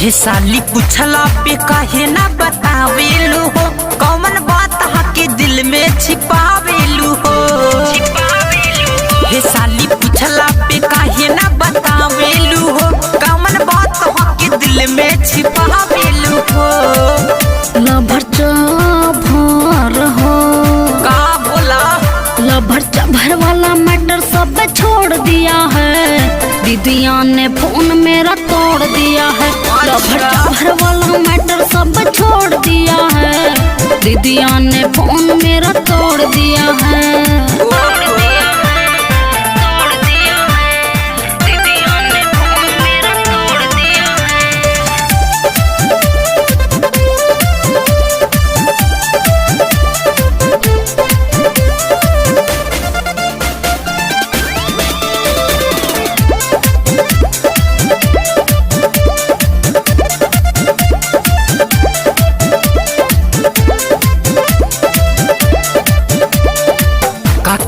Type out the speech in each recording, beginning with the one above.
हे साली पूछला पे काहे ना बतावेलू हो, कौन बात के दिल में छिपावेलू हो। हे साली पूछला पे काहे ना बतावेलू हो, कौन बात के दिल में छिपावेलू हो। लभर चभर हो का बोला? लभर चभर वाला मैटर सब छोड़ दिया है, दीदिया ने फोन मेरा तोड़ दिया है। लभर चभर वाला मैटर सब छोड़ दिया है, दीदिया ने फोन मेरा तोड़ दिया है।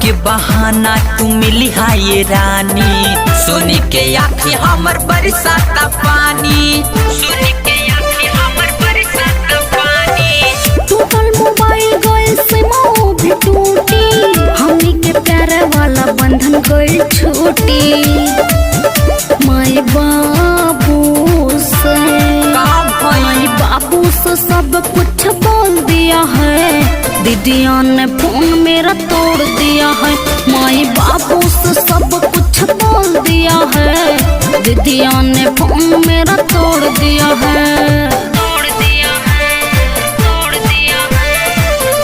के बहाना तू मिली है ये रानी, सोनी के आँखें हमर बरसाता पानी, सोनी के आँखें हमर बरसाता पानी। टूटल मोबाइल गइल सिमो भी टूटी, हमनी के प्यारे वाला बंधन गइल छूटी। माई बाबू से सब कुछ बोल दिया है, दीदिया ने फोन मेरा तोड़ दिया है। माई बाबू से सब कुछ बोल दिया है, दीदिया ने फोन मेरा तोड़ दिया है। तोड़ दिया है, तोड़ दिया है,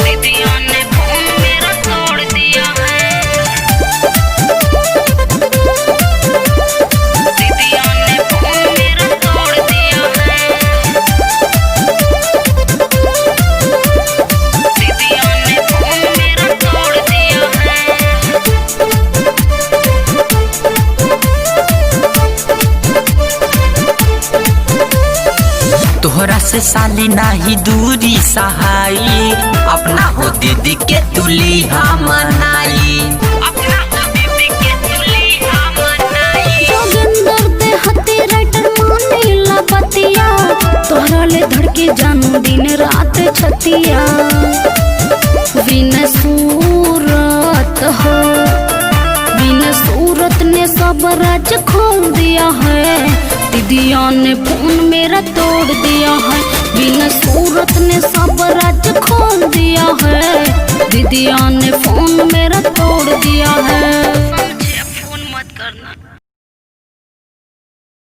दीदिया ने फोन मेरा तोड़ दिया है। दीदिया ने फोन मेरा तोड़ दिया है। तोहरा से साली नाही दूरी सहाई, अपना हो दीदी के तुली मनाई, अपना हो दीदी के तुली मनाई। जोगिंदर दे हते राइटर माने ला बतिया, तोहरा ले धड़के जानू दिन रात छतिया। बिन सूरत हो, बिन सूरत ने सब राज खोल दिया है, दीदिया ने फोन मेरा तोड़ दिया है। बिन सूरत ने सब राज खोल दिया है, दीदिया ने फोन मेरा तोड़ दिया है।